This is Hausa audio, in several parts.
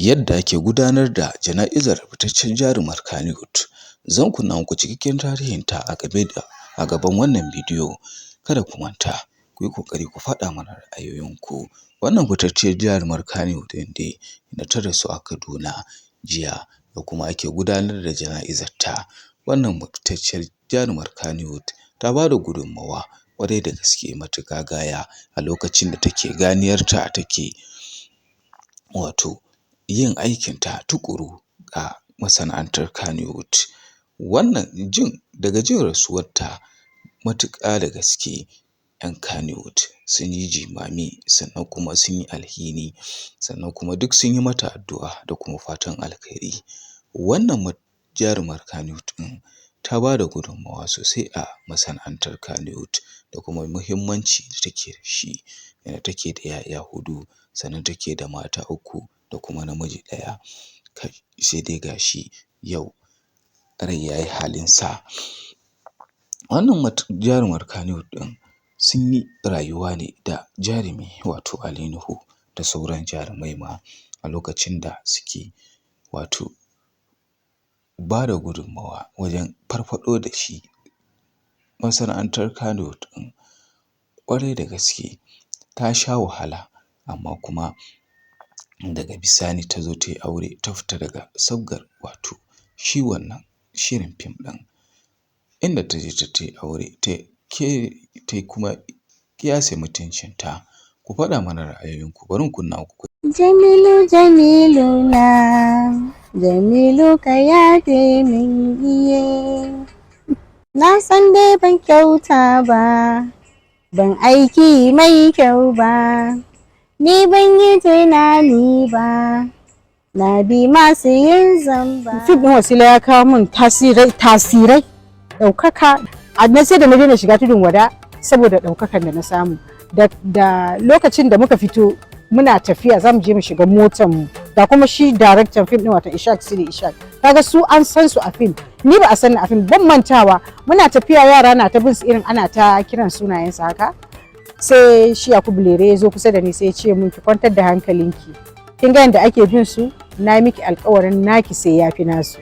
yadda ake gudanar da jana'izar fitaccen jarumar Kannywod. Zan kunna muku cikakken tarihinta a gaban wannan bidiyo. Kada ku manta, ku yi ƙoƙari ku faɗa mana ra'ayoyinku. Wannan fitacciyar jarumar Kannywod dai da ta rasu a Kaduna jiya da kuma ake gudanar da jana'izarta. Wannan fitacciyar jarumar Kannywod ta ba da gudunmawa ƙwarai da gaske matuƙa gaya a lokacin da take ganiyarta take yin aikinta tuƙuru a masana'antar Kannywod. Wannan daga jin rasuwarta matuƙa da gaske 'yan Kannywod sun yi jimami, sannan kuma sun yi alhini, sannan kuma duk sun yi mata addu'a da kuma fatan alkhairi. Wannan jarumar Kannywod ɗin ta ba da gudunmawa sosai a masana'antar Kannywod da kuma muhimmanci da take da shi. Yana take da 'ya'ya 4 sannan take da mata 3 da kuma namiji 1. Sai dai gashi yau rai yayi halinsa. Wannan jarumar Kannywod ɗin sun yi rayuwa ne da jarumi Ali Nuhu da sauran jarumai ma a lokacin da suke ba da gudunmawa wajen farfaɗo da shi masana'antar Kannywod ɗin. Ƙwarai da gaske ta sha wahala, amma kuma daga bisani ta zo ta yi aure, ta fita daga sabgar shi wannan shirin fim ɗin, inda ta je ta yi aure ta kuma kiyase mutuncinta. Ku faɗa mana ra'ayoyinku, bari in kunna muku. Jamilu Jamilu na Jamilu ka yafe min iye, na san dai ban kyauta ba, ban aiki mai kyau ba, ni ban yi tunani ba, na bi masu yin zamba. Fim ɗin Wasila ya kawo min tasirai ɗaukaka. A sai da na daina shiga tudun wada saboda ɗaukakan da na samu. Da lokacin da muka fito muna tafiya za mu je mu shiga motar mu, da kuma shi daraktan fim ɗin wata Ishaq Sidi Ishaq, kaga su an san su a fim, ni ba a san ni a fim. Ban mantawa muna tafiya, yara na ta bin su irin ana ta kiran sunayensa haka, sai shi Yakubu Lere ya zo kusa da ni sai ya ce mun ki kwantar da hankalinki, kin ga yadda ake bin su, na miki alƙawarin naki sai ya fi nasu.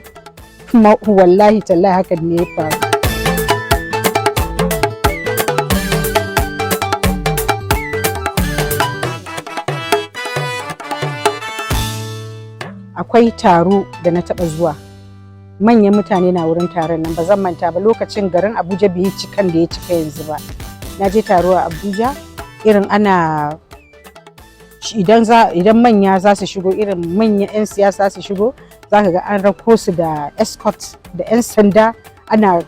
Kuma wallahi tallahi hakan ne ya faru. Akwai taro da na taɓa zuwa, manyan mutane na wurin taron nan, ba zan manta ba. Lokacin garin Abuja bai yi cikan da ya cika yanzu ba. Na je taro a Abuja, irin ana idan manya za su shigo, irin manyan 'yan siyasa su shigo, za ka ga an rako su da escort da 'yan sanda, ana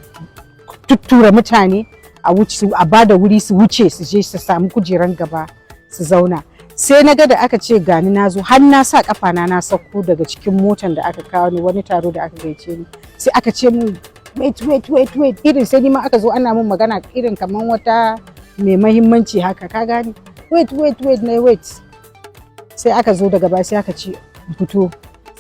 tuttura mutane a ba da wuri su wuce su je su samu kujeran gaba su zauna. Sai na ga da aka ce gani na zo, har na sa kafana na sauko daga cikin motan da aka kawo ni wani taro da aka gaice ni, sai aka ce mun wait irin, sai ni ma aka zo ana mun magana irin kaman wata mai mahimmanci haka, ka gani, wait na wait. Sai aka zo daga baya sai aka ce fito,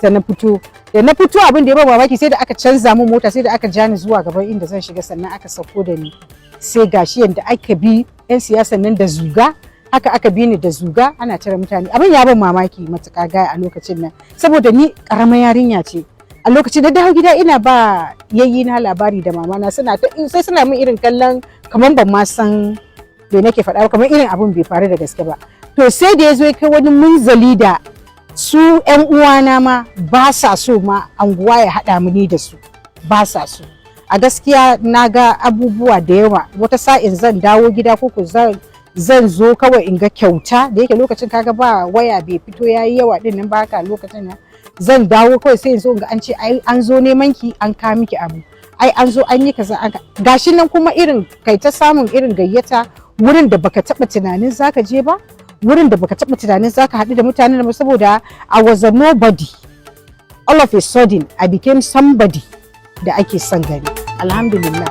sai na fito. Da na fito abin da ya ba mamaki, sai da aka canza mun mota, sai da aka ja ni zuwa gaban inda zan shiga, sannan aka sauko da ni. Sai gashi yanda aka bi 'yan siyasan nan da zuga, haka aka bi ni da zuga ana tare mutane. Abin ya ban mamaki matuƙa gaya a lokacin nan, saboda ni ƙaramar yarinya ce a lokacin da dawo gida. Ina ba yayyina labari da mamana, sai suna min irin kallon kamar ban ma san me nake faɗa, kamar irin abin bai faru da gaske ba. To sai da ya zo ya kai wani munzali da su 'yan uwana ma ba sa so ma anguwa ya haɗa mu ni da su, ba sa so. A gaskiya na ga abubuwa da yawa. Wata sa'in zan dawo gida ko zan zo kawai in ga kyauta, da yake lokacin kaga ba waya, bai fito yayi yawa din nan ba, haka lokacin nan zan dawo kawai sai in zo in ga an ce ai an zo neman ki, an ka miki abu, ai an zo an yi kaza, gashi nan kuma irin kai ta samun irin gayyata wurin da baka taba tunanin zaka je ba, wurin da baka taba tunanin zaka haɗu da mutanen ba, saboda I was a nobody. All of a sudden I became somebody da ake son gani. Alhamdulillah.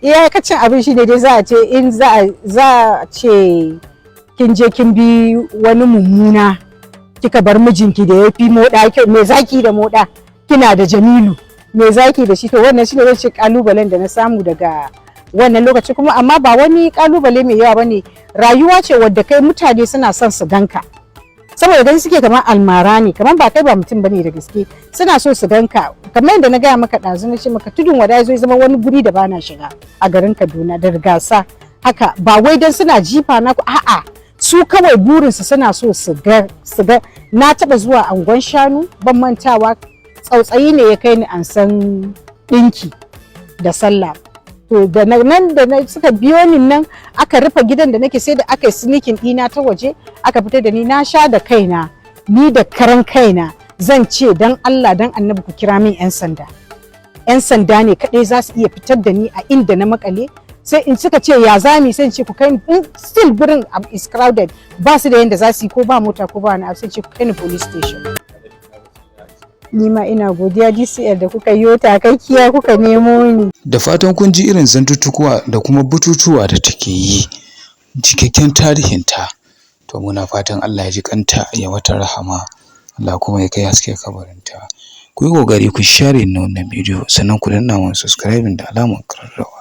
Iyakacin abin shi ne dai za a ce, in za a ce kin je kin bi wani mummuna, kika bar mijinki da ya fi moɗa, me zaki da moɗa, kina da Jamilu, me zaki da shi. To wannan shine zan ce kalubalen da na samu daga wannan lokaci, kuma amma ba wani kalubale mai yawa bane, rayuwa ce wadda kai mutane suna son su ganka, saboda gani suke kamar almara ne, kamar ba kai ba mutum bane da gaske, suna so su ganka. Kamar yadda na gaya maka ɗazu, na ce maka tudun wada ya zama wani guri da bana shiga a garin Kaduna da gasa haka, ba wai dan suna jifa na a'a, su kawai burinsu suna so su ga. Na taɓa zuwa angon shanu, ban mantawa, tsautsayi ne ya kai ni an san ɗinki da sallah. To da nan da suka biyo ni nan aka rufe gidan da nake, sai da aka yi sinikin ɗina ta waje aka fita da ni, na sha da kaina, ni da karan kaina zan ce dan Allah dan Annabi ku kira min 'yan sanda. 'Yan sanda ne kaɗai za su iya fitar da ni a inda na makale. Sai in suka ce ya zami, sai in ce ku kai ni, still gurin is crowded, ba su da yanda za su yi, ko ba mota ko ba wani abu, sai ce ku kai ni police station. Ni ma ina godiya DCL da kuka yi takakkiya kuka nemo ni. Da fatan kun ji irin zantuttuka da kuma bututuwa da take yi, cikakken tarihinta. To muna fatan Allah ya ji kanta, ya mata rahama, Allah kuma ya kai haske kabarinta. Ku yi ƙoƙari ku share wannan bidiyo, sannan ku danna mana subscribing da alamar ƙararrawa.